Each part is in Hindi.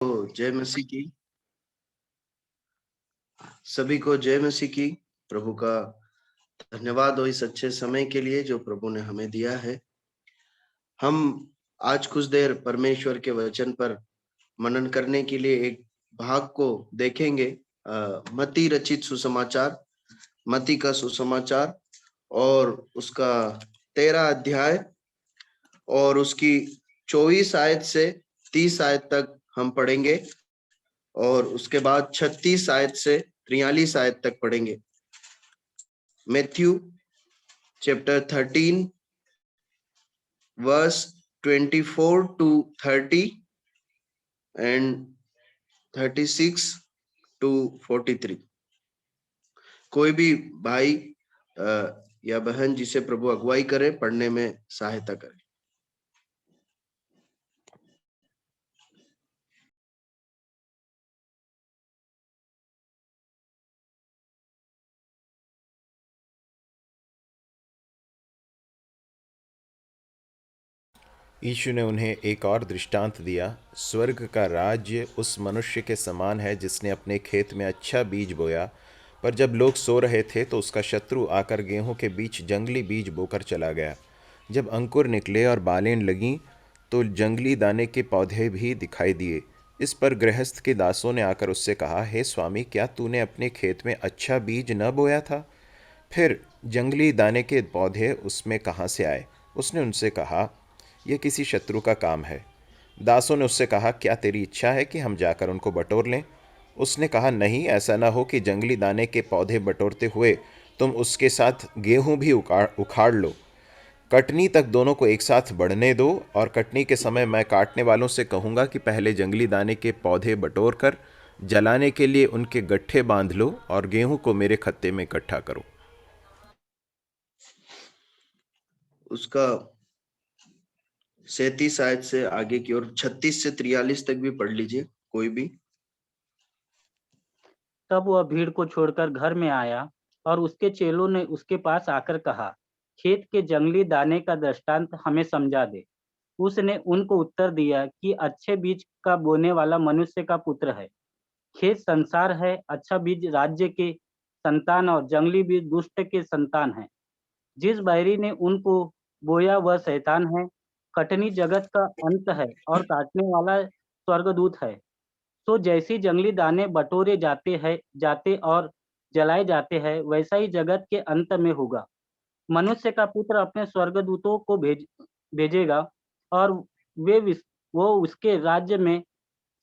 तो जय मसीह की। सभी को जय मसीह की। प्रभु का धन्यवाद हो इस अच्छे समय के लिए जो प्रभु ने हमें दिया है। हम आज कुछ देर परमेश्वर के वचन पर मनन करने के लिए एक भाग को देखेंगे। मत्ती रचित सुसमाचार, मत्ती का सुसमाचार और उसका 13 अध्याय और उसकी 24 आयत से 30 आयत तक हम पढ़ेंगे और उसके बाद 36 आयत से 43 आयत तक पढ़ेंगे। Matthew chapter 13 verse 24 to 30 and 36 to 43। कोई भी भाई या बहन जिसे प्रभु अगुवाई करे पढ़ने में सहायता करे। यीशु ने उन्हें एक और दृष्टांत दिया। स्वर्ग का राज्य उस मनुष्य के समान है जिसने अपने खेत में अच्छा बीज बोया, पर जब लोग सो रहे थे तो उसका शत्रु आकर गेहूं के बीच जंगली बीज बोकर चला गया। जब अंकुर निकले और बालें लगीं तो जंगली दाने के पौधे भी दिखाई दिए। इस पर गृहस्थ के दासों ने आकर उससे कहा, हे स्वामी, क्या तूने अपने खेत में अच्छा बीज न बोया था? फिर जंगली दाने के पौधे उसमें कहाँ से आए? उसने उनसे कहा, यह किसी शत्रु का काम है। दासों ने उससे कहा, क्या तेरी इच्छा है कि हम जाकर उनको बटोर लें? उसने कहा, नहीं, ऐसा न हो कि जंगली दाने के पौधे बटोरते हुए तुम उसके साथ गेहूं भी उखाड़ लो। कटनी तक दोनों को एक साथ बढ़ने दो, और कटनी के समय मैं काटने वालों से कहूँगा कि पहले जंगली दाने के पौधे बटोर कर जलाने के लिए उनके गट्ठे बांध लो, और गेहूं को मेरे खत्ते में इकट्ठा करो। उसका 37 आयत से आगे की और 36 से 43 तक भी पढ़ लीजिए कोई भी। तब वह भीड़ को छोड़कर घर में आया और उसके चेलों ने उसके पास आकर कहा, खेत के जंगली दाने का दृष्टांत हमें समझा दे। उसने उनको उत्तर दिया कि अच्छे बीज का बोने वाला मनुष्य का पुत्र है। खेत संसार है, अच्छा बीज राज्य के संतान और जंगली बीज दुष्ट के संतान है। जिस बैरी ने उनको बोया वह शैतान है। कटनी जगत का अंत है और काटने वाला स्वर्गदूत है। तो जैसी जंगली दाने बटोरे जाते और जलाए जाते हैं, वैसा ही जगत के अंत में होगा। मनुष्य का पुत्र अपने स्वर्गदूतों को भेजेगा और वो उसके राज्य में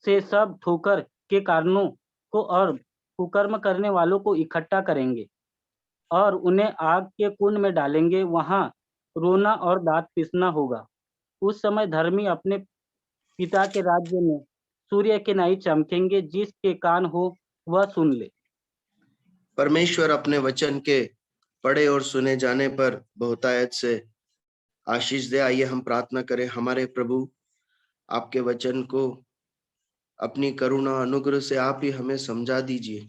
से सब ठोकर के कारणों को और कुकर्म करने वालों को इकट्ठा करेंगे और उन्हें आग के कुंड में डालेंगे। वहां रोना और दांत पीसना होगा। उस समय धर्मी अपने पिता के राज्य में सूर्य के नाई चमकेंगे। जिसके कान हो वह सुन ले। परमेश्वर अपने वचन के पढ़े और सुने जाने पर बहुतायत से आशीष दे। आइए हम प्रार्थना करें। हमारे प्रभु, आपके वचन को अपनी करुणा अनुग्रह से आप ही हमें समझा दीजिए,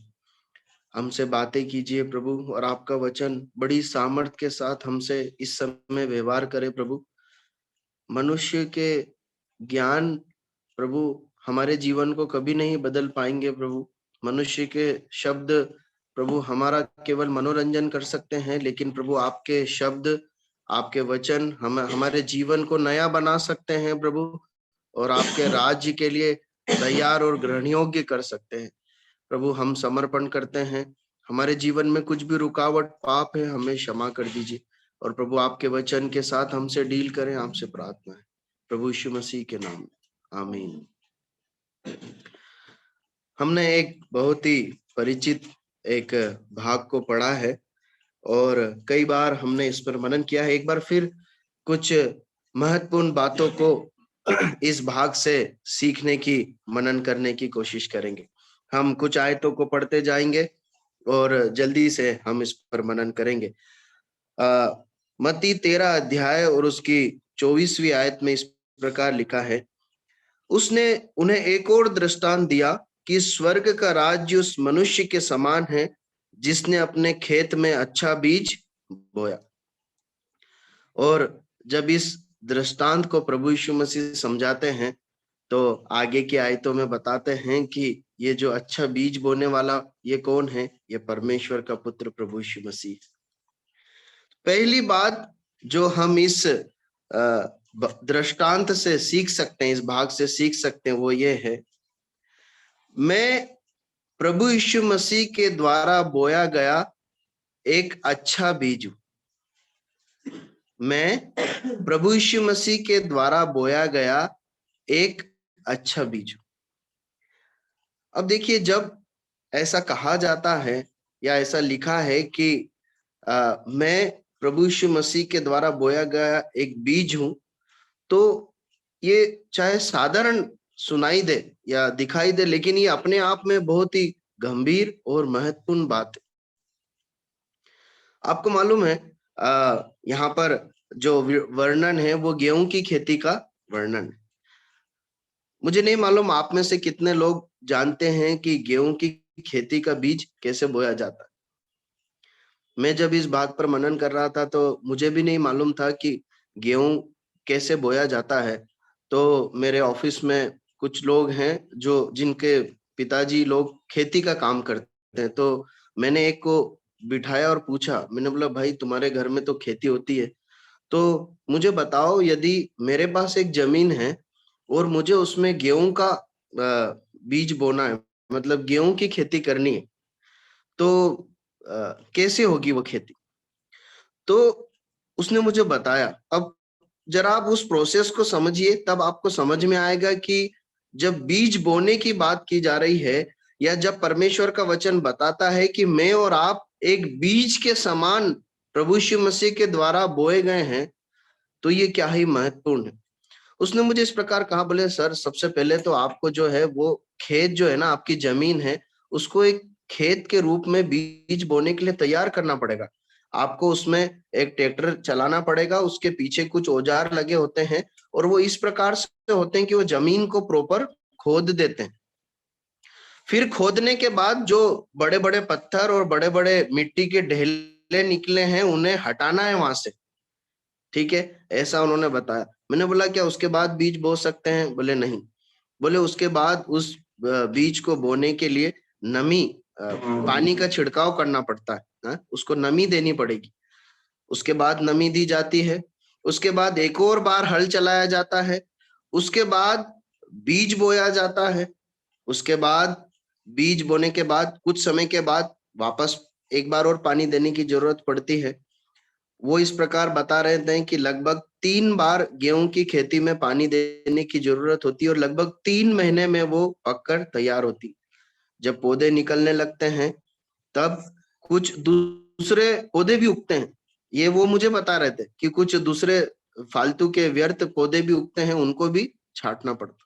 हमसे बातें कीजिए प्रभु, और आपका वचन बड़ी सामर्थ के साथ हमसे इस समय व्यवहार करे प्रभु। मनुष्य के ज्ञान प्रभु हमारे जीवन को कभी नहीं बदल पाएंगे प्रभु। मनुष्य के शब्द प्रभु हमारा केवल मनोरंजन कर सकते हैं, लेकिन प्रभु आपके शब्द, आपके वचन हमारे जीवन को नया बना सकते हैं प्रभु, और आपके राज्य के लिए तैयार और ग्रहण योग्य कर सकते हैं प्रभु। हम समर्पण करते हैं। हमारे जीवन में कुछ भी रुकावट पाप है, हमें क्षमा कर दीजिए, और प्रभु आपके वचन के साथ हमसे डील करें, आपसे प्रार्थना है प्रभु यीशु मसीह के नाम में, आमीन। हमने एक बहुत ही परिचित एक भाग को पढ़ा है और कई बार हमने इस पर मनन किया है। एक बार फिर कुछ महत्वपूर्ण बातों को इस भाग से सीखने की, मनन करने की कोशिश करेंगे। हम कुछ आयतों को पढ़ते जाएंगे और जल्दी से हम इस पर मनन करेंगे। मत्ती 13 अध्याय और उसकी 24वीं आयत में इस प्रकार लिखा है, उसने उन्हें एक और दृष्टांत दिया कि स्वर्ग का राज्य उस मनुष्य के समान है जिसने अपने खेत में अच्छा बीज बोया। और जब इस दृष्टांत को प्रभु यीशु मसीह समझाते हैं तो आगे की आयतों में बताते हैं कि ये जो अच्छा बीज बोने वाला ये कौन है? ये परमेश्वर का पुत्र प्रभु यीशु मसीह। पहली बात जो हम इस दृष्टांत से सीख सकते हैं, इस भाग से सीख सकते हैं, वो ये है, मैं प्रभु यीशु मसीह के द्वारा बोया गया एक अच्छा बीज हूं। मैं प्रभु यीशु मसीह के द्वारा बोया गया एक अच्छा बीज हूं। अब देखिए, जब ऐसा कहा जाता है या ऐसा लिखा है कि मैं प्रभु यीशु मसीह के द्वारा बोया गया एक बीज हूं, तो ये चाहे साधारण सुनाई दे या दिखाई दे, लेकिन ये अपने आप में बहुत ही गंभीर और महत्वपूर्ण बात है। आपको मालूम है, यहाँ पर जो वर्णन है वो गेहूं की खेती का वर्णन है। मुझे नहीं मालूम आप में से कितने लोग जानते हैं कि गेहूं की खेती का बीज कैसे बोया जाता है। मैं जब इस बात पर मनन कर रहा था तो मुझे भी नहीं मालूम था कि गेहूं कैसे बोया जाता है। तो मेरे ऑफिस में कुछ लोग हैं जो जिनके पिताजी लोग खेती का काम करते हैं, तो मैंने एक को बिठाया और पूछा, मैंने बोला, भाई तुम्हारे घर में तो खेती होती है, तो मुझे बताओ, यदि मेरे पास एक जमीन है और मुझे उसमें गेहूं का बीज बोना है, मतलब गेहूं की खेती करनी है, तो कैसे होगी वो खेती? तो उसने मुझे बताया। अब जरा आप उस प्रोसेस को समझिए, तब आपको समझ में आएगा कि जब बीज बोने की बात की जा रही है, या जब परमेश्वर का वचन बताता है कि मैं और आप एक बीज के समान प्रभु यीशु मसीह के द्वारा बोए गए हैं, तो ये क्या ही महत्वपूर्ण है। उसने मुझे इस प्रकार कहा, बोले, सर सबसे पहले तो आपको जो है वो खेत जो है ना, आपकी जमीन है, उसको एक खेत के रूप में बीज बोने के लिए तैयार करना पड़ेगा। आपको उसमें एक ट्रैक्टर चलाना पड़ेगा, उसके पीछे कुछ औजार लगे होते हैं, और वो इस प्रकार से होते हैं कि वो जमीन को प्रॉपर खोद देते हैं। फिर खोदने के बाद जो बड़े बड़े पत्थर और बड़े बड़े मिट्टी के ढेले निकले हैं, उन्हें हटाना है वहां से। ठीक है, ऐसा उन्होंने बताया। मैंने बोला, क्या उसके बाद बीज बो सकते हैं? बोले नहीं। बोले उसके बाद उस बीज को बोने के लिए नमी, पानी का छिड़काव करना पड़ता है, उसको नमी देनी पड़ेगी। उसके बाद नमी दी जाती है, उसके बाद एक और बार हल चलाया जाता है, उसके बाद बीज बोया जाता है, उसके बाद बीज बोने के बाद कुछ समय के बाद वापस एक बार और पानी देने की जरूरत पड़ती है। वो इस प्रकार बता रहे थे कि लगभग 3 बार गेहूं की खेती में पानी देने की जरूरत होती है, और लगभग 3 महीने में वो पककर तैयार होती। जब पौधे निकलने लगते हैं, तब कुछ दूसरे पौधे भी उगते हैं। ये वो मुझे बता रहे थे कि कुछ दूसरे फालतू के व्यर्थ पौधे भी उगते हैं, उनको भी छांटना पड़ता।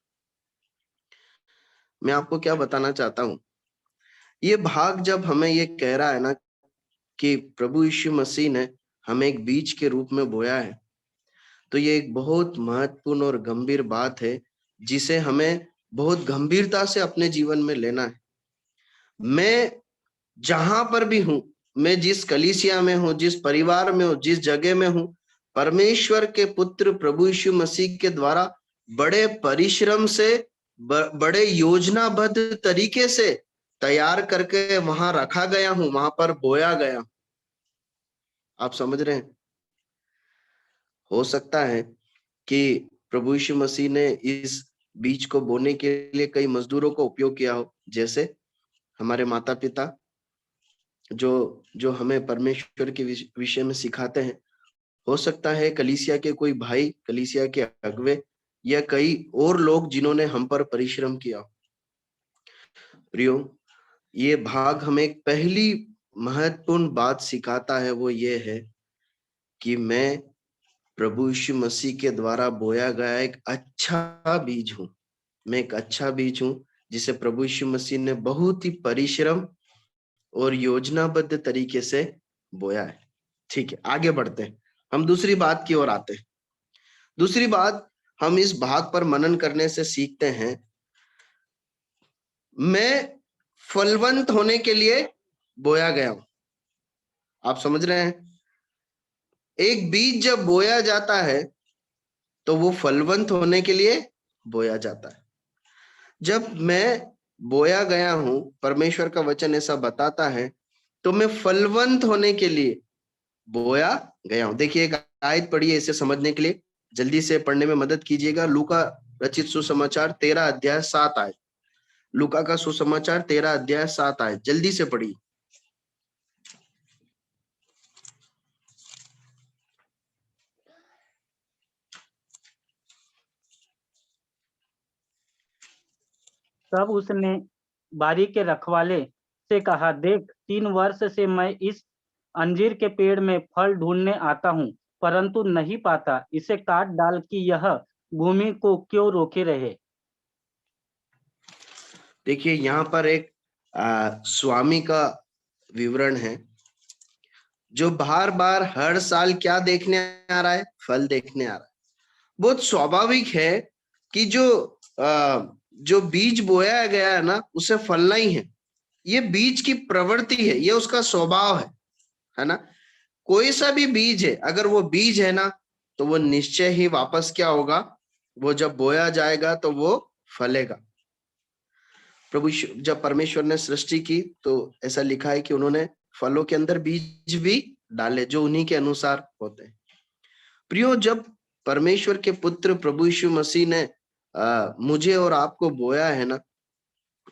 मैं आपको क्या बताना चाहता हूँ, ये भाग जब हमें ये कह रहा है ना कि प्रभु यीशु मसीह ने हमें एक बीज के रूप में बोया है, तो ये एक बहुत महत्वपूर्ण और गंभीर बात है, जिसे हमें बहुत गंभीरता से अपने जीवन में लेना है। मैं जहां पर भी हूं, मैं जिस कलीसिया में हूं, जिस परिवार में हूं, जिस जगह में हूं, परमेश्वर के पुत्र प्रभु यीशु मसीह के द्वारा बड़े परिश्रम से, बड़े योजनाबद्ध तरीके से तैयार करके वहां रखा गया हूं, वहां पर बोया गया। आप समझ रहे हैं? हो सकता है कि प्रभु यीशु मसीह ने इस बीज को बोने के लिए कई मजदूरों का उपयोग किया हो, जैसे हमारे माता पिता जो जो हमें परमेश्वर के विषय में सिखाते हैं। हो सकता है कलीसिया के कोई भाई, कलीसिया के अगुवे, या कई और लोग जिन्होंने हम पर परिश्रम किया। प्रियो, ये भाग हमें एक पहली महत्वपूर्ण बात सिखाता है, वो ये है कि मैं प्रभु यीशु मसीह के द्वारा बोया गया एक अच्छा बीज हूं। मैं एक अच्छा बीज हूं जिसे प्रभु यीशु मसीह ने बहुत ही परिश्रम और योजनाबद्ध तरीके से बोया है। ठीक है, आगे बढ़ते हैं, हम दूसरी बात की ओर आते हैं। दूसरी बात हम इस भाग पर मनन करने से सीखते हैं, मैं फलवंत होने के लिए बोया गया हूं। आप समझ रहे हैं? एक बीज जब बोया जाता है तो वो फलवंत होने के लिए बोया जाता है। जब मैं बोया गया हूं, परमेश्वर का वचन ऐसा बताता है, तो मैं फलवंत होने के लिए बोया गया हूं। देखिए एक आयत पढ़िए इसे समझने के लिए, जल्दी से पढ़ने में मदद कीजिएगा। लूका रचित सुसमाचार 13 अध्याय 7 आयत। लूका का सुसमाचार 13 अध्याय 7 आयत, जल्दी से पढ़िए। तब उसने बारी के रखवाले से कहा, देख 3 वर्ष से मैं इस अंजीर के पेड़ में फल ढूंढने आता हूँ, परंतु नहीं पाता। इसे काट डाल कि यह भूमि को क्यों रोके रहे। देखिए यहाँ पर एक स्वामी का विवरण है, जो बार बार हर साल क्या देखने आ रहा है? फल देखने आ रहा है। बहुत स्वाभाविक है कि जो बीज बोया गया है ना, उसे फलना ही है। ये बीज की प्रवृत्ति है, ये उसका स्वभाव है ना। कोई सा भी बीज है, अगर वो बीज है ना, तो वो निश्चय ही वापस क्या होगा? वो जब बोया जाएगा तो वो फलेगा। प्रभु जब परमेश्वर ने सृष्टि की तो ऐसा लिखा है कि उन्होंने फलों के अंदर बीज भी डाले जो उन्हीं के अनुसार होते हैं। प्रियो, जब परमेश्वर के पुत्र प्रभु यीशु मसीह ने मुझे और आपको बोया है ना,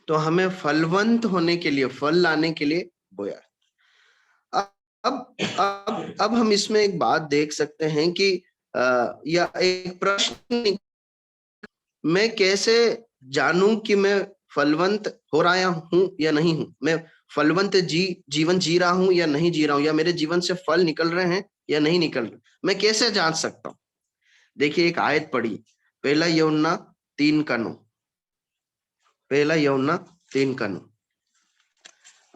तो हमें फलवंत होने के लिए, फल लाने के लिए बोया। अब हम इसमें एक बात देख सकते हैं कि या एक प्रश्न, मैं कैसे जानूं कि मैं फलवंत हो रहा हूं या नहीं हूं? मैं फलवंत जीवन जी रहा हूं या नहीं जी रहा हूं, या मेरे जीवन से फल निकल रहे हैं या नहीं निकल रहे? मैं कैसे जान सकता हूं? देखिए एक आयत पढ़ी, पहला यूहन्ना 3:9। पहला यूहन्ना 3:9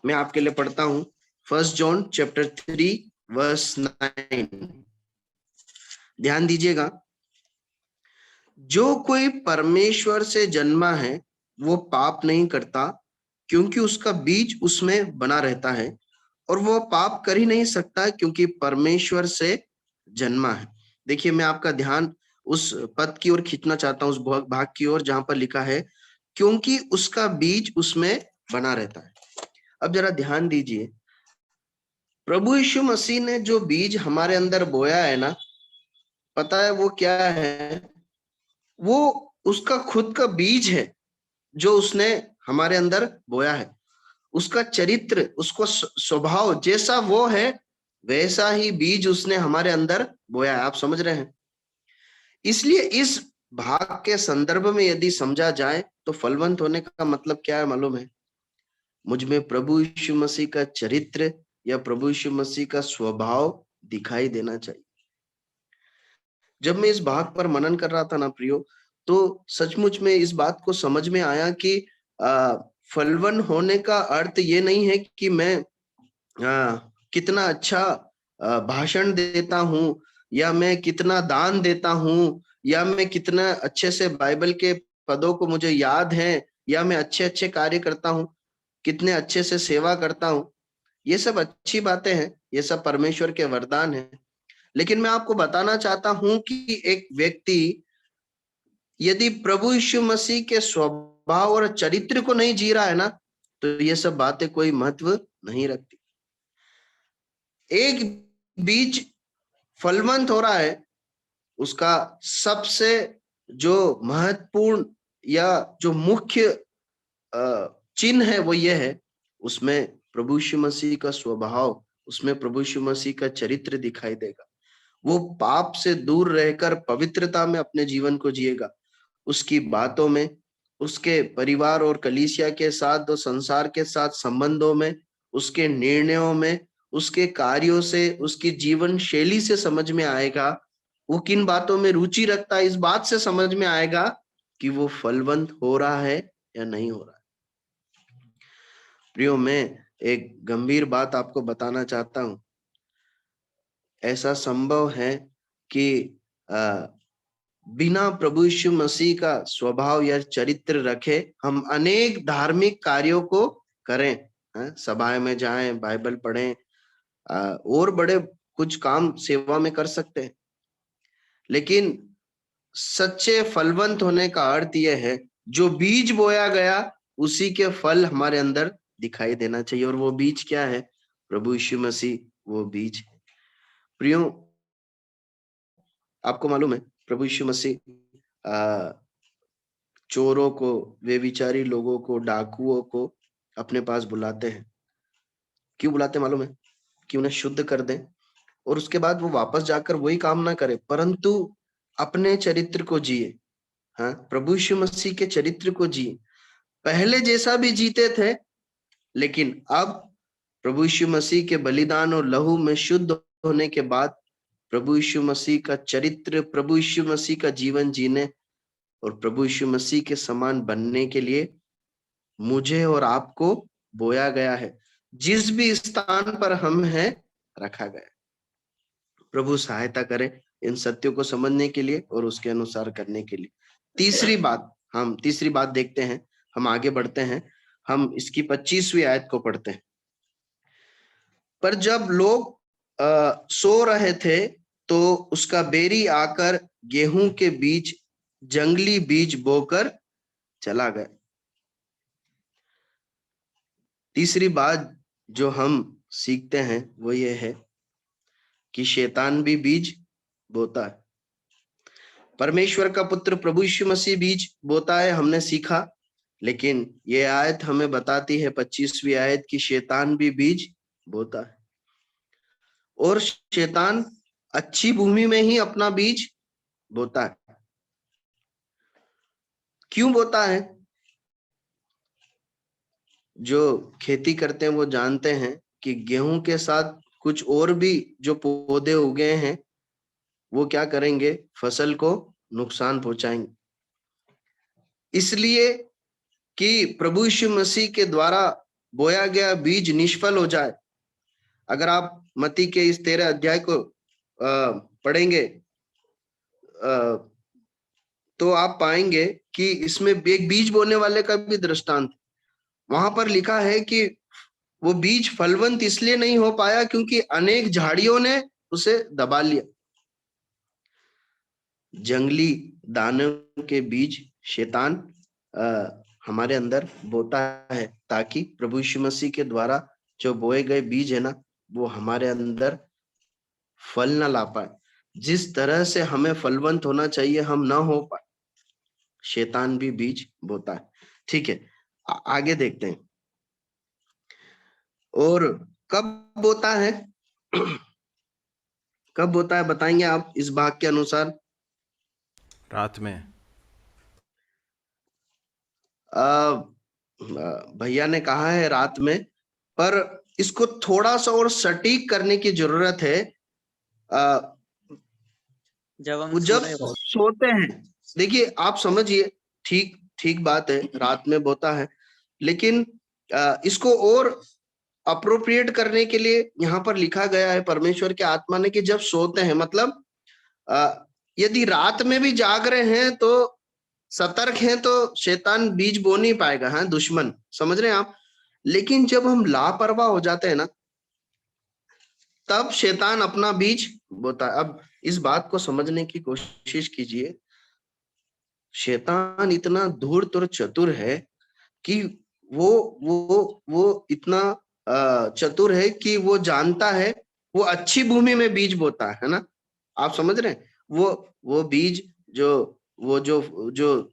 मैं आपके लिए पढ़ता हूं। 1 जॉन चैप्टर 3 वर्स 9, ध्यान दीजिएगा। जो कोई परमेश्वर से जन्मा है वो पाप नहीं करता, क्योंकि उसका बीज उसमें बना रहता है, और वो पाप कर ही नहीं सकता क्योंकि परमेश्वर से जन्मा है। देखिए मैं आपका ध्यान उस पद की ओर खींचना चाहता हूं, उस भाग की ओर जहां पर लिखा है क्योंकि उसका बीज उसमें बना रहता है। अब जरा ध्यान दीजिए, प्रभु यीशु मसीह ने जो बीज हमारे अंदर बोया है ना, पता है वो क्या है? वो उसका खुद का बीज है जो उसने हमारे अंदर बोया है। उसका चरित्र, उसको स्वभाव जैसा वो है, वैसा ही बीज उसने हमारे अंदर बोया है। आप समझ रहे हैं? इसलिए इस भाग के संदर्भ में यदि समझा जाए तो फलवंत होने का मतलब क्या है मालूम है? मुझ में प्रभु यीशु मसीह का चरित्र या प्रभु यीशु मसीह का स्वभाव दिखाई देना चाहिए। जब मैं इस भाग पर मनन कर रहा था ना प्रियो, तो सचमुच में इस बात को समझ में आया कि फलवन होने का अर्थ ये नहीं है कि मैं कितना अच्छा भाषण देता हूं, या मैं कितना दान देता हूं, या मैं कितना अच्छे से बाइबल के पदों को मुझे याद है, या मैं अच्छे अच्छे कार्य करता हूं, कितने अच्छे से सेवा करता हूं। ये सब अच्छी बातें हैं, ये सब परमेश्वर के वरदान हैं। लेकिन मैं आपको बताना चाहता हूं कि एक व्यक्ति यदि प्रभु यीशु मसीह के स्वभाव और चरित्र को नहीं जी रहा है ना, तो ये सब बातें कोई महत्व नहीं रखती। एक बीज फलवंत हो रहा है, उसका सबसे जो महत्वपूर्ण या जो मुख्य चिन्ह है वो ये है, उसमें प्रभु यीशु मसीह का स्वभाव, उसमें प्रभु यीशु मसीह का चरित्र दिखाई देगा। वो पाप से दूर रहकर पवित्रता में अपने जीवन को जिएगा। उसकी बातों में, उसके परिवार और कलीसिया के साथ और संसार के साथ संबंधों में, उसके निर्णयों में, उसके कार्यों से, उसकी जीवन शैली से समझ में आएगा वो किन बातों में रुचि रखता है। इस बात से समझ में आएगा कि वो फलवंत हो रहा है या नहीं हो रहा है। प्रियो, मैं एक गंभीर बात आपको बताना चाहता हूं। ऐसा संभव है कि बिना प्रभु यीशु मसीह का स्वभाव या चरित्र रखे हम अनेक धार्मिक कार्यों को करें, सभाएं में जाएं, बाइबल पढ़ें, और बड़े कुछ काम सेवा में कर सकते हैं। लेकिन सच्चे फलवंत होने का अर्थ यह है, जो बीज बोया गया उसी के फल हमारे अंदर दिखाई देना चाहिए। और वो बीज क्या है? प्रभु यीशु मसीह वो बीज है। प्रियो, आपको मालूम है प्रभु यीशु मसीह चोरों को, व्यभिचारी लोगों को, डाकुओं को अपने पास बुलाते हैं। क्यों बुलाते मालूम है? कि उन्हें शुद्ध कर दें और उसके बाद वो वापस जाकर वही काम ना करे, परंतु अपने चरित्र को जिए। हाँ, प्रभु यीशु मसीह के चरित्र को जिए। पहले जैसा भी जीते थे, लेकिन अब प्रभु यीशु मसीह के बलिदान और लहू में शुद्ध होने के बाद प्रभु यीशु मसीह का चरित्र, प्रभु यीशु मसीह का जीवन जीने और प्रभु यीशु मसीह के समान बनने के लिए मुझे और आपको बोया गया है। जिस भी स्थान पर हम हैं रखा गया। प्रभु सहायता करे इन सत्यों को समझने के लिए और उसके अनुसार करने के लिए। तीसरी बात देखते हैं, हम आगे बढ़ते हैं। हम इसकी 25वीं आयत को पढ़ते हैं। पर जब लोग सो रहे थे तो उसका बेरी आकर गेहूं के बीच जंगली बीज बोकर चला गया। तीसरी बात जो हम सीखते हैं वो ये है कि शैतान भी बीज बोता है। परमेश्वर का पुत्र प्रभु यीशु मसीह बीज बोता है, हमने सीखा। लेकिन ये आयत हमें बताती है, 25वीं आयत, की शैतान भी बीज बोता है। और शैतान अच्छी भूमि में ही अपना बीज बोता है। क्यों बोता है? जो खेती करते हैं वो जानते हैं कि गेहूं के साथ कुछ और भी जो पौधे उगे हैं वो क्या करेंगे? फसल को नुकसान पहुंचाएंगे। इसलिए कि प्रभु यीशु मसीह के द्वारा बोया गया बीज निष्फल हो जाए। अगर आप मत्ती के इस 13 अध्याय को पढ़ेंगे तो आप पाएंगे कि इसमें एक बीज बोने वाले का भी दृष्टांत। वहां पर लिखा है कि वो बीज फलवंत इसलिए नहीं हो पाया क्योंकि अनेक झाड़ियों ने उसे दबा लिया। जंगली दानों के बीज शैतान हमारे अंदर बोता है ताकि प्रभु यीशु मसीह के द्वारा जो बोए गए बीज है ना, वो हमारे अंदर फल ना ला पाए। जिस तरह से हमें फलवंत होना चाहिए हम ना हो पाए, शैतान भी बीज बोता है। ठीक है, आगे देखते हैं। और कब बोता है? कब बोता है बताएंगे आप इस भाग के अनुसार? रात में। भैया ने कहा है रात में, पर इसको थोड़ा सा और सटीक करने की जरूरत है। जब सोते हैं, देखिए आप समझिए, ठीक बात है, रात में बोता है, लेकिन इसको और अप्रोप्रिएट करने के लिए यहाँ पर लिखा गया है परमेश्वर के आत्मा ने कि जब सोते हैं, मतलब यदि रात में भी जाग रहे हैं तो सतर्क हैं तो शैतान बीज बो नहीं पाएगा। हाँ, दुश्मन, समझ रहे हैं आप? लेकिन जब हम लापरवाह हो जाते हैं ना, तब शैतान अपना बीज बोता है। अब इस बात को समझने की कोशिश कीजिए। शैतान इतना धूर्त और चतुर है कि वो इतना चतुर है कि वो जानता है, वो अच्छी भूमि में बीज बोता है ना। आप समझ रहे हैं? वो बीज जो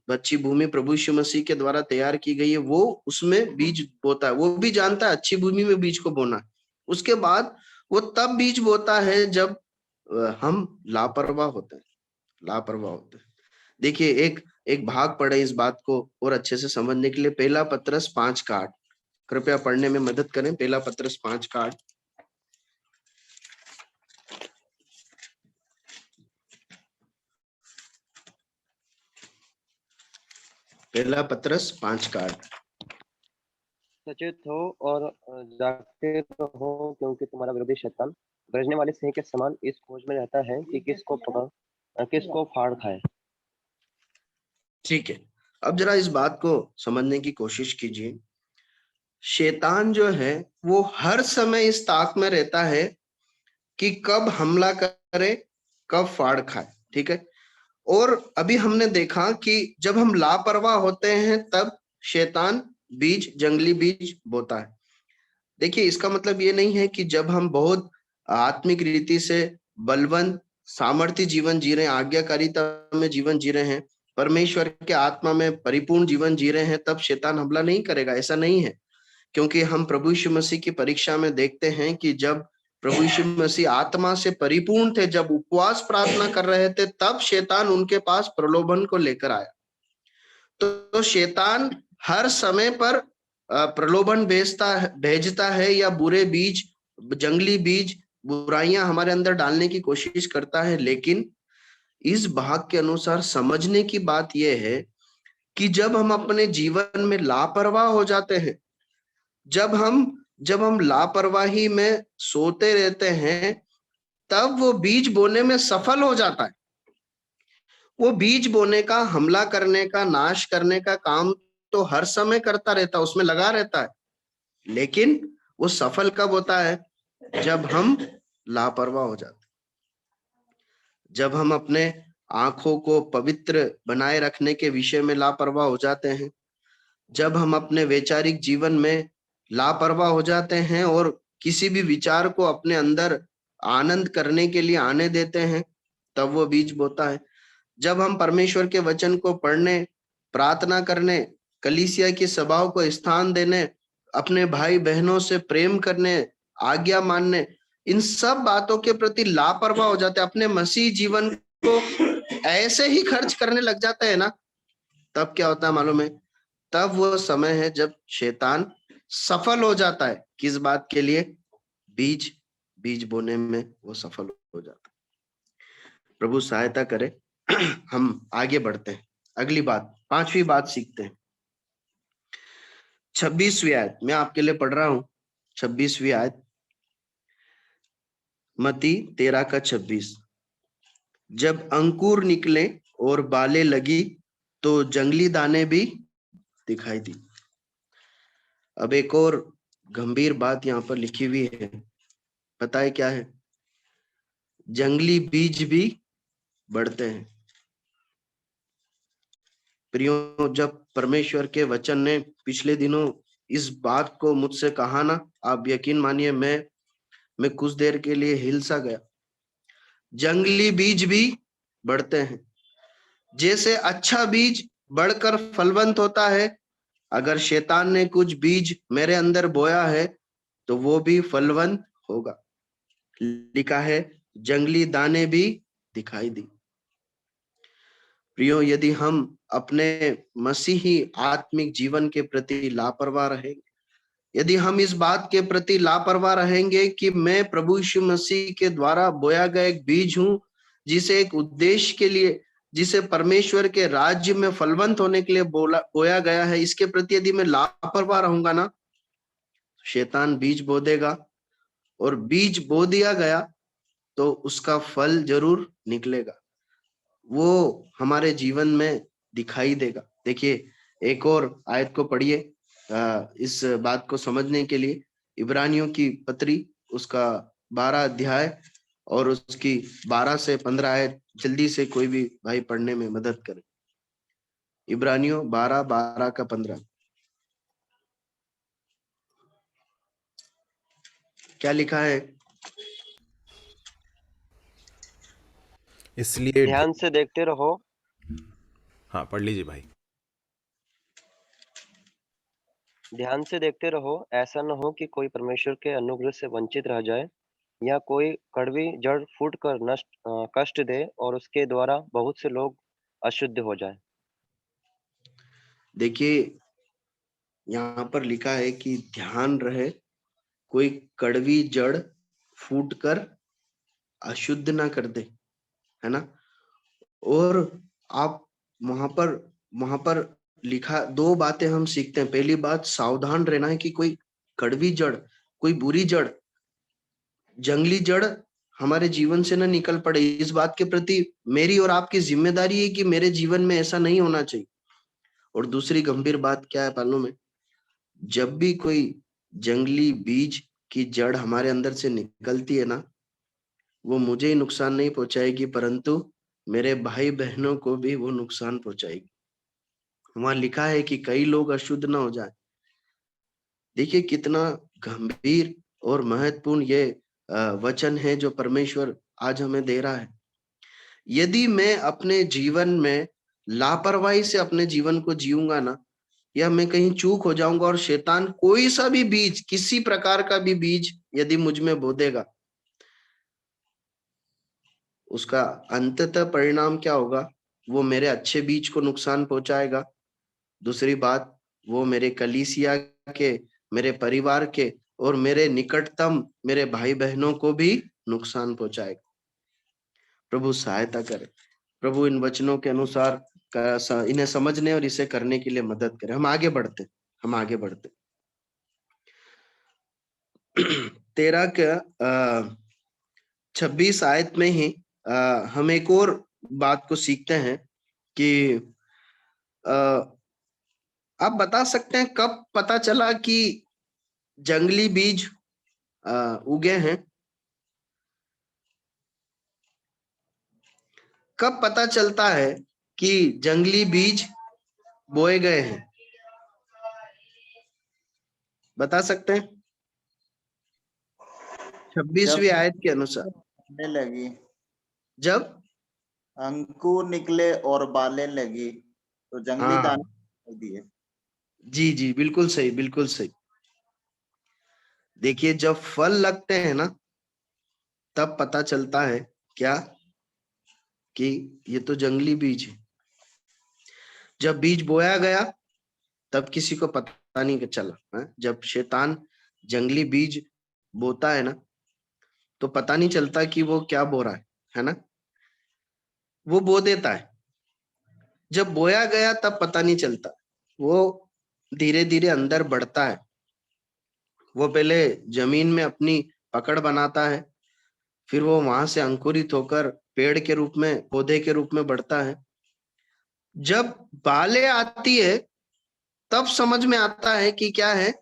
अच्छी भूमि प्रभु यीशु मसीह के द्वारा तैयार की गई है, वो उसमें बीज बोता है। वो भी जानता है अच्छी भूमि में बीज को बोना है। उसके बाद वो तब बीज बोता है जब हम लापरवाह होते हैं। देखिए, एक भाग पढ़े इस बात को और अच्छे से समझने के लिए। पहला पत्रस 5:8, कृपया पढ़ने में मदद करें। पहला पत्रस 5:8। पहला पत्रस 5:8। सचेत हो और जागते रहो, क्योंकि तुम्हारा विरोधी शैतान गरजने वाले सिंह के समान इस खोज में रहता है कि किसको फाड़ खाए। ठीक है, अब जरा इस बात को समझने की कोशिश कीजिए। शैतान जो है वो हर समय इस ताक में रहता है कि कब हमला करे, कब फाड़ खाए। ठीक है, और अभी हमने देखा कि जब हम लापरवाह होते हैं तब शैतान बीज, जंगली बीज बोता है। देखिए, इसका मतलब ये नहीं है कि जब हम बहुत आत्मिक रीति से बलवंत सामर्थ्य जीवन जी रहे हैं, आज्ञाकारिता में जीवन जी रहे हैं, परमेश्वर के आत्मा में परिपूर्ण जीवन जी रहे हैं, तब शैतान हमला नहीं करेगा, ऐसा नहीं है। क्योंकि हम प्रभु यीशु मसीह की परीक्षा में देखते हैं कि जब प्रभु यीशु मसीह आत्मा से परिपूर्ण थे, जब उपवास प्रार्थना कर रहे थे, तब शैतान उनके पास प्रलोभन को लेकर आया। तो शैतान हर समय पर प्रलोभन भेजता है या बुरे बीज, जंगली बीज, बुराइयां हमारे अंदर डालने की कोशिश करता है। लेकिन इस भाग के अनुसार समझने की बात यह है कि जब हम अपने जीवन में लापरवाह हो जाते हैं, जब हम लापरवाही में सोते रहते हैं, तब वो बीज बोने में सफल हो जाता है। वो बीज बोने का, हमला करने का, नाश करने का काम तो हर समय करता रहता है, उसमें लगा रहता है। लेकिन वो सफल कब होता है? जब हम लापरवाह हो जाते, जब हम अपने आंखों को पवित्र बनाए रखने के विषय में लापरवाह हो जाते हैं, जब हम अपने वैचारिक जीवन में लापरवाह हो जाते हैं और किसी भी विचार को अपने अंदर आनंद करने के लिए आने देते हैं, तब वो बीज बोता है। जब हम परमेश्वर के वचन को पढ़ने, प्रार्थना करने, कलीसिया की सभाओं को स्थान देने, अपने भाई बहनों से प्रेम करने, आज्ञा मानने, इन सब बातों के प्रति लापरवाह हो जाते हैं, अपने मसीह जीवन को ऐसे ही खर्च करने लग जाते हैं ना, तब क्या होता है मालूम है? तब वो समय है जब शैतान सफल हो जाता है। किस बात के लिए? बीज बोने में वो सफल हो जाता है। प्रभु सहायता करे। हम आगे बढ़ते हैं, अगली बात, 5वीं बात सीखते हैं। 26वीं आयत मैं आपके लिए पढ़ रहा हूं। 26वीं आयत, मत्ती 13:26। जब अंकुर निकले और बालें लगी तो जंगली दाने भी दिखाई दी। अब एक और गंभीर बात यहाँ पर लिखी हुई है, पता है क्या है? जंगली बीज भी बढ़ते हैं। प्रियो, जब परमेश्वर के वचन ने पिछले दिनों इस बात को मुझसे कहा ना, आप यकीन मानिए मैं कुछ देर के लिए हिल सा गया। जंगली बीज भी बढ़ते हैं। जैसे अच्छा बीज बढ़कर फलवंत होता है, अगर शैतान ने कुछ बीज मेरे अंदर बोया है तो वो भी फलवंत होगा। लिखा है जंगली दाने भी दिखाई दी। प्रियो, यदि हम अपने मसीही आत्मिक जीवन के प्रति लापरवाह रहेंगे, यदि हम इस बात के प्रति लापरवाह रहेंगे कि मैं प्रभु यीशु मसीह के द्वारा बोया गया एक बीज हूं, जिसे एक उद्देश्य के लिए, जिसे परमेश्वर के राज्य में फलवंत होने के लिए बोया गया है, इसके प्रति यदि मैं लापरवाह रहूंगा ना, शैतान बीज बो देगा, और बीज बो दिया गया तो उसका फल जरूर निकलेगा, वो हमारे जीवन में दिखाई देगा। देखिए, एक और आयत को पढ़िए इस बात को समझने के लिए। इब्रानियों की पत्री, उसका 12 अध्याय और उसकी 12 से 15 आयत, जल्दी से कोई भी भाई पढ़ने में मदद करे। इब्रानियों 12 का 15 क्या लिखा है? इसलिए ध्यान से देखते रहो। हाँ, पढ़ लीजिए भाई। ध्यान से देखते रहो, ऐसा न हो कि कोई परमेश्वर के अनुग्रह से वंचित रह जाए, या कोई कड़वी जड़ फूटकर कष्ट दे और उसके द्वारा बहुत से लोग अशुद्ध हो जाए। देखिए, यहाँ पर लिखा है कि ध्यान रहे, कोई कड़वी जड़ फूटकर अशुद्ध ना कर दे, है ना। और आप वहां पर लिखा, 2 बातें हम सीखते हैं। पहली बात, सावधान रहना है कि कोई कड़वी जड़, कोई बुरी जड़, जंगली जड़ हमारे जीवन से ना निकल पड़े। इस बात के प्रति मेरी और आपकी जिम्मेदारी है कि मेरे जीवन में ऐसा नहीं होना चाहिए। और दूसरी गंभीर बात क्या है मालूम है? जब भी कोई जंगली बीज की जड़ हमारे अंदर से निकलती है ना, वो मुझे ही नुकसान नहीं पहुंचाएगी, परंतु मेरे भाई बहनों को भी वो नुकसान पहुंचाएगी। वहां लिखा है कि कई लोग अशुद्ध ना हो जाए। देखिए कितना गंभीर और महत्वपूर्ण ये वचन है जो परमेश्वर आज हमें दे रहा है। यदि मैं अपने जीवन में लापरवाही से अपने जीवन को जीऊंगा ना, या मैं कहीं चूक हो जाऊंगा और शैतान कोई सा भी बीज, किसी प्रकार का भी बीज यदि मुझ में बो देगा, उसका अंततः परिणाम क्या होगा? वो मेरे अच्छे बीज को नुकसान पहुंचाएगा। दूसरी बात, वो मेरे कलीसिया के, मेरे परिवार के और मेरे निकटतम मेरे भाई बहनों को भी नुकसान पहुंचाएगा। प्रभु सहायता करे। प्रभु इन वचनों के अनुसार इन्हें समझने और इसे करने के लिए मदद करे। हम आगे बढ़ते। 13 के 26 आयत में ही हम एक और बात को सीखते हैं कि आप बता सकते हैं कब पता चला कि जंगली बीज उगे हैं? कब पता चलता है कि जंगली बीज बोए गए हैं? बता सकते हैं? 26वीं आयत के अनुसार लगी, जब अंकुर निकले और बालें लगी तो जंगली दाने दिए। जी, बिल्कुल सही। देखिए जब फल लगते हैं ना, तब पता चलता है क्या कि ये तो जंगली बीज है। जब बीज बोया गया तब किसी को पता नहीं चला। जब शैतान जंगली बीज बोता है ना, तो पता नहीं चलता कि वो क्या बो रहा है ना, वो बो देता है। जब बोया गया तब पता नहीं चलता, वो धीरे धीरे अंदर बढ़ता है। वो पहले जमीन में अपनी पकड़ बनाता है, फिर वो वहां से अंकुरित होकर पेड़ के रूप में, पौधे के रूप में बढ़ता है। जब बालें आती है तब समझ में आता है कि क्या है,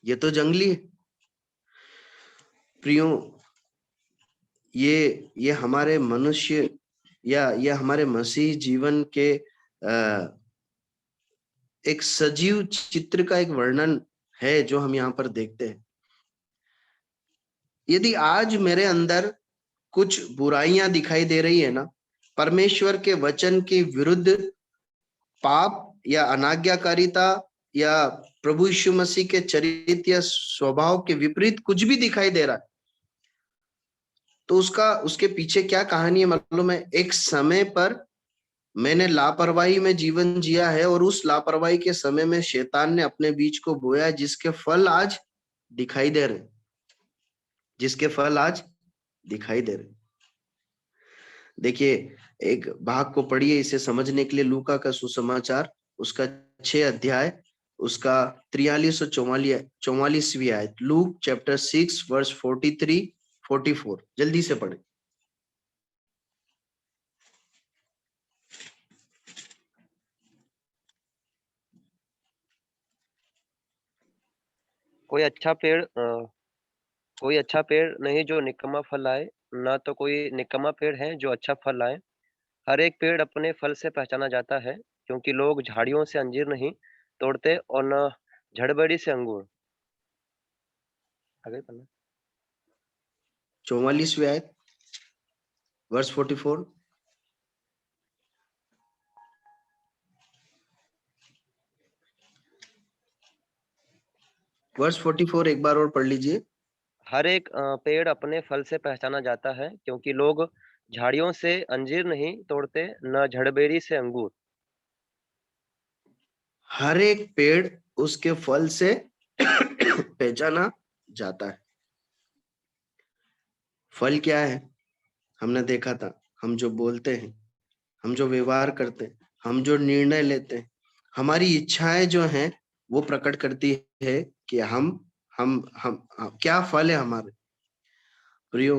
ये तो जंगली है। प्रियो, ये हमारे मनुष्य या ये हमारे मसीह जीवन के एक सजीव चित्र का एक वर्णन है जो हम यहाँ पर देखते हैं। यदि आज मेरे अंदर कुछ बुराइयां दिखाई दे रही है ना, परमेश्वर के वचन के विरुद्ध पाप या अनाज्ञाकारिता या प्रभु यीशु मसीह के चरित्र या स्वभाव के विपरीत कुछ भी दिखाई दे रहा है, तो उसके पीछे क्या कहानी है मालूम है? एक समय पर मैंने लापरवाही में जीवन जिया है और उस लापरवाही के समय में शैतान ने अपने बीज को बोया, जिसके फल आज दिखाई दे रहे, देखिए एक भाग को पढ़िए इसे समझने के लिए। लूका का सुसमाचार उसका 6 अध्याय उसका 43 और 44वीं आयत। लूक चैप्टर 6 वर्स 43-44 जल्दी से पढ़े। कोई अच्छा पेड़ नहीं जो निकम्मा फल लाए, ना तो कोई निकम्मा पेड़ है जो अच्छा फल लाए। हर एक पेड़ अपने फल से पहचाना जाता है, क्योंकि लोग झाड़ियों से अंजीर नहीं तोड़ते और न झड़बेड़ी से अंगूर। आगे पढ़ना। 44वीं आयत वर्स 44। वर्स 44 एक बार और पढ़ लीजिए। हर एक पेड़ अपने फल से पहचाना जाता है, क्योंकि लोग झाड़ियों से अंजीर नहीं तोड़ते, न झड़बेरी से अंगूर। हर एक पेड़ उसके फल से पहचाना जाता है। फल क्या है? हमने देखा था, हम जो बोलते हैं, हम जो व्यवहार करते हैं, हम जो निर्णय लेते हैं, हमारी इच्छाएं जो हैं वो प्रकट करती है कि हम क्या फल है हमारे। प्रियो,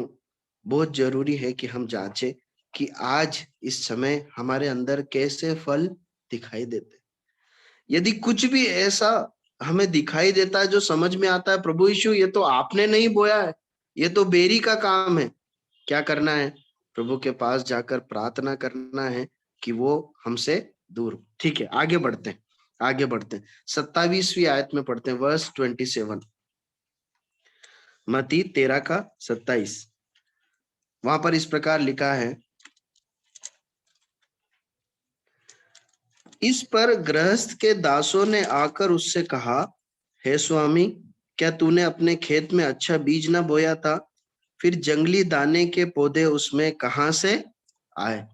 बहुत जरूरी है कि हम जांचें कि आज इस समय हमारे अंदर कैसे फल दिखाई देते। यदि कुछ भी ऐसा हमें दिखाई देता है जो समझ में आता है, प्रभु यीशु ये तो आपने नहीं बोया है, ये तो बेरी का काम है, क्या करना है? प्रभु के पास जाकर प्रार्थना करना है कि वो हमसे दूर हो। ठीक है, आगे बढ़ते हैं, आगे बढ़ते हैं। 27वीं आयत में पढ़ते हैं, वर्स 27, मत्ती 13:27। वहां पर इस प्रकार लिखा है, इस पर गृहस्थ के दासों ने आकर उससे कहा, हे स्वामी, क्या तूने अपने खेत में अच्छा बीज न बोया था? फिर जंगली दाने के पौधे उसमें कहां से आए?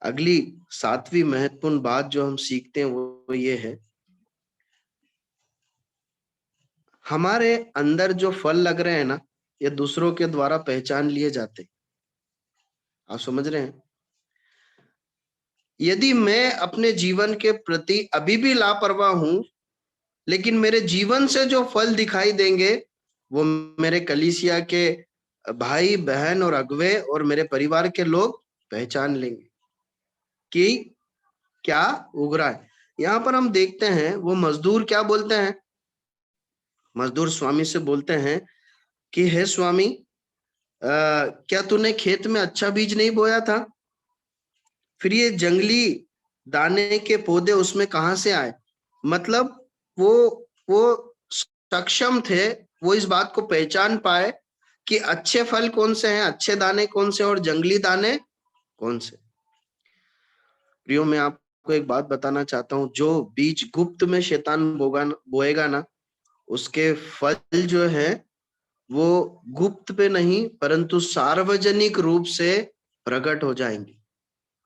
अगली 7वीं महत्वपूर्ण बात जो हम सीखते हैं वो ये है, हमारे अंदर जो फल लग रहे हैं ना, ये दूसरों के द्वारा पहचान लिए जाते हैं। आप समझ रहे हैं? यदि मैं अपने जीवन के प्रति अभी भी लापरवाह हूं, लेकिन मेरे जीवन से जो फल दिखाई देंगे वो मेरे कलीसिया के भाई बहन और अगुवे और मेरे परिवार के लोग पहचान लेंगे कि क्या उग रहा है। यहाँ पर हम देखते हैं वो मजदूर क्या बोलते हैं, मजदूर स्वामी से बोलते हैं कि हे स्वामी, क्या तूने खेत में अच्छा बीज नहीं बोया था? फिर ये जंगली दाने के पौधे उसमें कहां से आए? मतलब वो सक्षम थे, वो इस बात को पहचान पाए कि अच्छे फल कौन से हैं, अच्छे दाने कौन से और जंगली दाने कौन से। प्रियो, मैं आपको एक बात बताना चाहता हूं, जो बीज गुप्त में शैतान बोएगा ना, उसके फल जो है वो गुप्त पे नहीं परंतु सार्वजनिक रूप से प्रकट हो जाएंगे।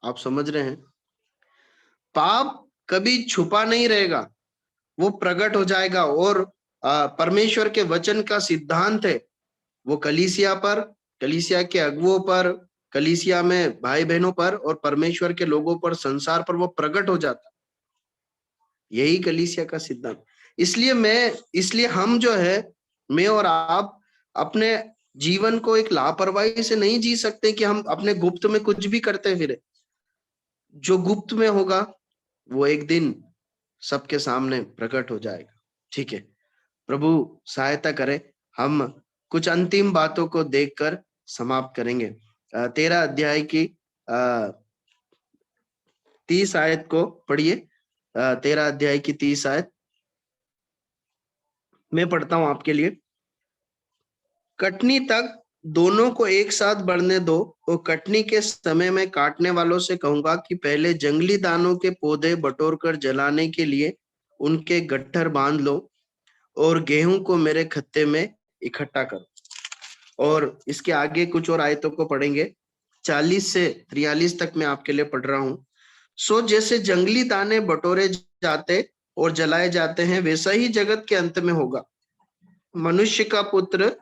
आप समझ रहे हैं? पाप कभी छुपा नहीं रहेगा, वो प्रकट हो जाएगा। और परमेश्वर के वचन का सिद्धांत है, वो कलीसिया पर, कलीसिया के अगुवों पर, कलीसिया में भाई बहनों पर और परमेश्वर के लोगों पर, संसार पर वो प्रकट हो जाता। यही कलीसिया का सिद्धांत। इसलिए हम जो है, मैं और आप अपने जीवन को एक लापरवाही से नहीं जी सकते कि हम अपने गुप्त में कुछ भी करते फिरे। जो गुप्त में होगा वो एक दिन सबके सामने प्रकट हो जाएगा। ठीक है, प्रभु सहायता करे। हम कुछ अंतिम बातों को देखकर समाप्त करेंगे। 13 अध्याय की 30 आयत को पढ़िए। 13 अध्याय की 30 आयत मैं पढ़ता हूं आपके लिए। कटनी तक दोनों को एक साथ बढ़ने दो, और कटनी के समय में काटने वालों से कहूंगा कि पहले जंगली दानों के पौधे बटोर कर जलाने के लिए उनके गट्ठर बांध लो, और गेहूं को मेरे खत्ते में इकट्ठा करो। और इसके आगे कुछ और आयतों को पढ़ेंगे। 40 से 43 तक मैं आपके लिए पढ़ रहा हूं। सो जैसे जंगली दाने बटोरे जाते और जलाए जाते हैं, वैसा ही जगत के अंत में होगा। मनुष्य का पुत्र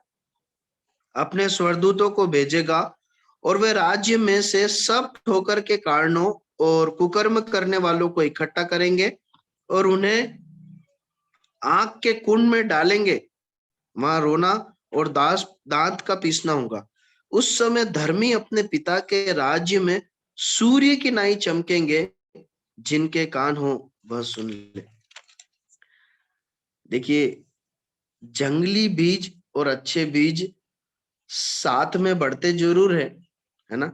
अपने स्वर्गदूतों को भेजेगा, और वे राज्य में से सब ठोकर के कारणों और कुकर्म करने वालों को इकट्ठा करेंगे और उन्हें आग के कुंड में डालेंगे। वहां रोना और दांत का पीसना होगा। उस समय धर्मी अपने पिता के राज्य में सूर्य की नाई चमकेंगे। जिनके कान हो वह सुन ले। देखिए, जंगली बीज और अच्छे बीज साथ में बढ़ते जरूर है ना।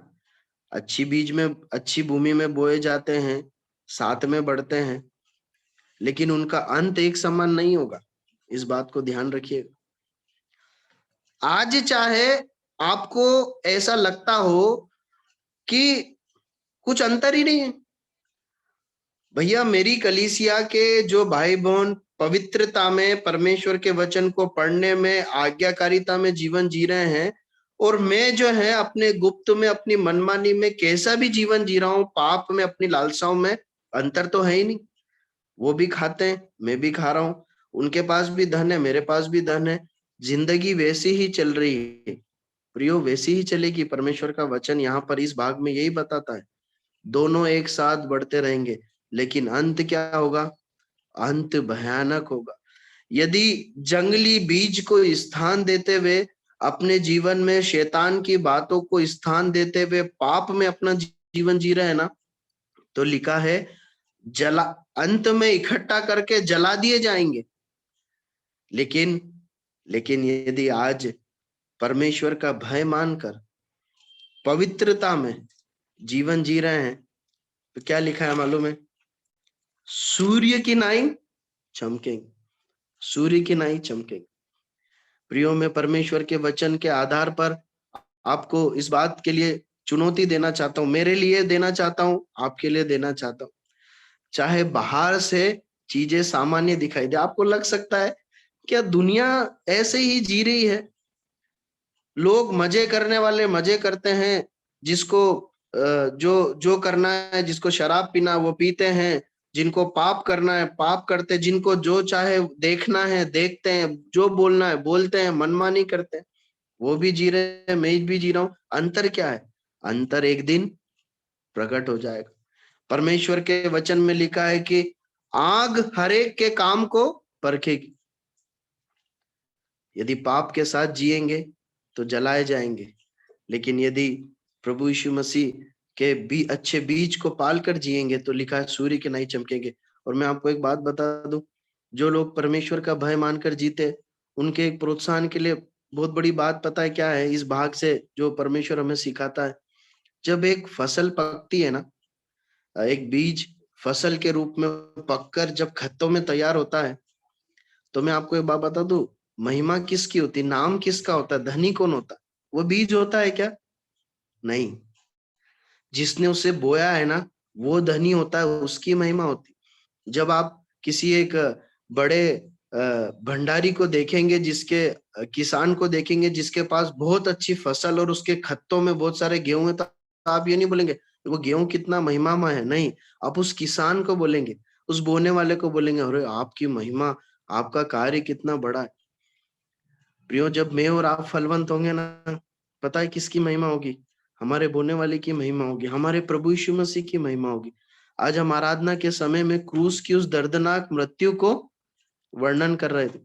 अच्छी बीज में, अच्छी भूमि में बोए जाते हैं, साथ में बढ़ते हैं, लेकिन उनका अंत एक समान नहीं होगा। इस बात को ध्यान रखिएगा। आज चाहे आपको ऐसा लगता हो कि कुछ अंतर ही नहीं है, भैया मेरी कलीसिया के जो भाई बहन पवित्रता में, परमेश्वर के वचन को पढ़ने में, आज्ञाकारिता में जीवन जी रहे हैं, और मैं जो है अपने गुप्त में, अपनी मनमानी में कैसा भी जीवन जी रहा हूं, पाप में, अपनी लालसाओं में, अंतर तो है ही नहीं। वो भी खाते हैं, मैं भी खा रहा हूं, उनके पास भी धन है, मेरे पास भी धन है, जिंदगी वैसी ही चल रही है। प्रियो, वैसी ही चलेगी। परमेश्वर का वचन यहाँ पर इस भाग में यही बताता है, दोनों एक साथ बढ़ते रहेंगे, लेकिन अंत क्या होगा? अंत भयानक होगा। यदि जंगली बीज को स्थान देते हुए, अपने जीवन में शैतान की बातों को स्थान देते हुए पाप में अपना जीवन जी रहे हैं ना, तो लिखा है जला, अंत में इकट्ठा करके जला दिए जाएंगे। लेकिन यदि आज परमेश्वर का भय मानकर, पवित्रता में जीवन जी रहे हैं तो क्या लिखा है मालूम है? सूर्य की नाई चमकेंगे, सूर्य की नाई चमकेंगे। प्रियो, में परमेश्वर के वचन के आधार पर आपको इस बात के लिए चुनौती देना चाहता हूं, मेरे लिए देना चाहता हूं, आपके लिए देना चाहता हूं। चाहे बाहर से चीजें सामान्य दिखाई दे, आपको लग सकता है क्या दुनिया ऐसे ही जी रही है, लोग मजे करने वाले मजे करते हैं, जिसको जो जो करना है, जिसको शराब पीना वो पीते हैं, जिनको पाप करना है पाप करते हैं, जिनको जो चाहे देखना है देखते हैं, जो बोलना है बोलते हैं, मनमानी करते हैं। वो भी जी रहे हैं, मैं भी जी रहा हूं। अंतर क्या है? अंतर एक दिन प्रकट हो जाएगा। परमेश्वर के वचन में लिखा है कि आग हरेक के काम को परखेगी। यदि पाप के साथ जिएंगे तो जलाए जाएंगे, लेकिन यदि प्रभु यीशु मसीह के भी अच्छे बीज को पालकर जिएंगे तो लिखा है सूर्य के नहीं चमकेंगे। और मैं आपको एक बात बता दूं, जो लोग परमेश्वर का भय मानकर जीते, उनके एक प्रोत्साहन के लिए बहुत बड़ी बात पता है क्या है? इस भाग से जो परमेश्वर हमें सिखाता है, जब एक फसल पकती है ना, एक बीज फसल के रूप में पककर जब खेतों में तैयार होता है, तो मैं आपको एक बात बता दूं, महिमा किसकी होती, नाम किसका होता है, धनी कौन होता है? वो बीज होता है क्या? नहीं, जिसने उसे बोया है ना, वो धनी होता है, उसकी महिमा होती। जब आप किसी एक बड़े भंडारी को देखेंगे, जिसके किसान को देखेंगे जिसके पास बहुत अच्छी फसल और उसके खत्तों में बहुत सारे गेहूं है, तो आप ये नहीं बोलेंगे वो गेहूं कितना महिमामय है, नहीं, आप उस किसान को बोलेंगे, उस बोने वाले को बोलेंगे, अरे आपकी महिमा, आपका कार्य कितना बड़ा है। प्रियो, जब मैं और आप फलवंत होंगे ना, पता है किसकी महिमा होगी? हमारे बोने वाले की महिमा होगी, हमारे प्रभु यीशु मसीह की महिमा होगी। आज हम आराधना के समय में क्रूस की उस दर्दनाक मृत्यु को वर्णन कर रहे थे।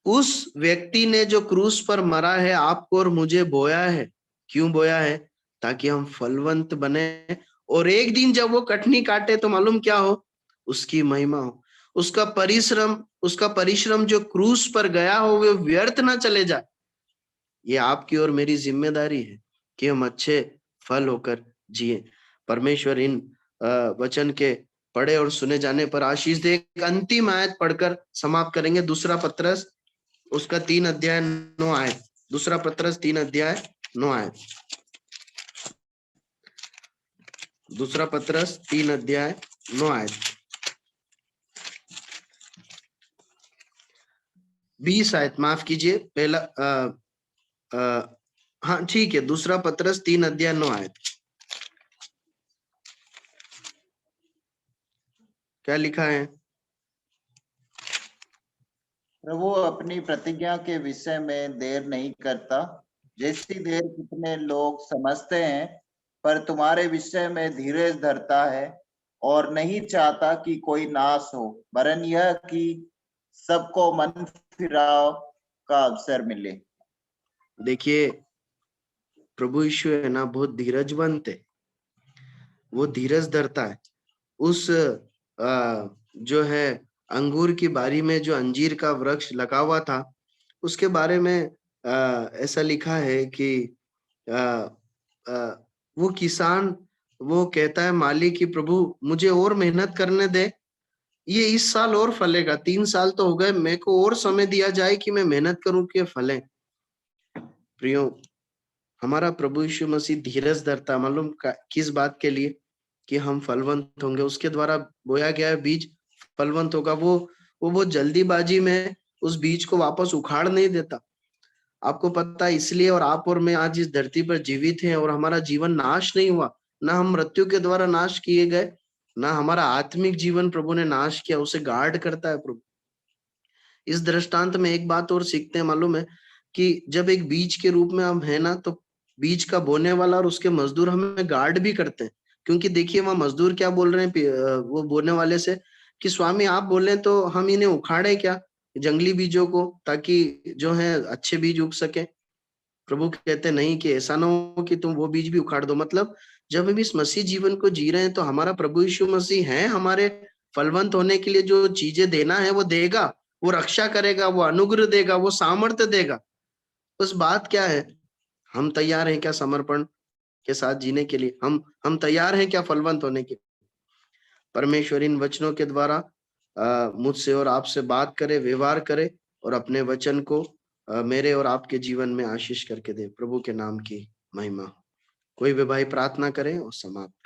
उस व्यक्ति ने जो क्रूस पर मरा है, आपको और मुझे बोया है। क्यों बोया है? ताकि हम फलवंत बने, और एक दिन जब वो कटनी काटे तो मालूम क्या हो? उसकी महिमा हो। उसका परिश्रम जो क्रूस पर गया हो वो व्यर्थ ना चले जाए। ये आपकी और मेरी जिम्मेदारी है कि हम अच्छे फल होकर जिए। परमेश्वर इन वचन के पढ़े और सुने जाने पर आशीष दे। एक अंतिम आयत पढ़कर समाप्त करेंगे, दूसरा पत्रस उसका 3 अध्याय 9 आयत। दूसरा पत्रस 3 अध्याय 9 आयत। दूसरा पत्रस 3 अध्याय 9 आयत। 20 आयत, माफ कीजिए, पहला हाँ ठीक है, दूसरा पत्रस 3 अध्याय 9 आयत। क्या लिखा है? प्रभु अपनी प्रतिज्ञा के विषय में देर नहीं करता, जैसी देर कितने लोग समझते हैं, पर तुम्हारे विषय में धीरज धरता है और नहीं चाहता कि कोई नाश हो, वरन यह कि सबको मन फिराव का अवसर मिले। देखिए, प्रभु यीशु है ना, बहुत धीरजवंत है, वो धीरज धरता है। उस जो है अंगूर की बारी में जो अंजीर का वृक्ष लगा हुआ था, उसके बारे में ऐसा लिखा है कि वो किसान वो कहता है मालिक की, प्रभु मुझे और मेहनत करने दे, ये इस साल और फलेगा, 3 साल तो हो गए, मेरे को और समय दिया जाए कि मैं मेहनत करूं कि फले। प्रियो, हमारा प्रभु यीशु मसीह धीरज धरता, मालूम किस बात के लिए? कि हम फलवंत होंगे। उसके द्वारा बोया गया बीज फलवंत होगा। वो बहुत जल्दीबाजी में उस बीज को वापस उखाड़ नहीं देता। आपको पता है, इसलिए और आप और मैं आज इस धरती पर जीवित हैं और हमारा जीवन नाश नहीं हुआ, ना हम मृत्यु के द्वारा नाश किए गए, ना हमारा आत्मिक जीवन प्रभु ने नाश किया, उसे गार्ड करता है प्रभु। इस दृष्टांत में एक बात और सीखते हैं, मालूम है कि जब एक बीज के रूप में हम है ना, तो बीज का बोने वाला और उसके मजदूर हमें गार्ड भी करते हैं। क्योंकि देखिए वहां मजदूर क्या बोल रहे हैं वो बोने वाले से कि स्वामी आप बोले तो हम इन्हें उखाड़े क्या, जंगली बीजों को, ताकि जो है अच्छे बीज उग सके। प्रभु कहते नहीं कि ऐसा ना हो कि तुम वो बीज भी उखाड़ दो। मतलब जब हम इस मसीह जीवन को जी रहे हैं तो हमारा प्रभु यीशु मसीह है, हमारे फलवंत होने के लिए जो चीजें देना है वो देगा, वो रक्षा करेगा, वो अनुग्रह देगा, वो सामर्थ्य देगा। बस बात क्या है, हम तैयार हैं क्या समर्पण के साथ जीने के लिए? हम तैयार हैं क्या फलवंत होने के? परमेश्वर इन वचनों के द्वारा मुझसे और आपसे बात करे, व्यवहार करे और अपने वचन को मेरे और आपके जीवन में आशीष करके दे। प्रभु के नाम की महिमा। कोई भी भाई प्रार्थना करें और समाप्त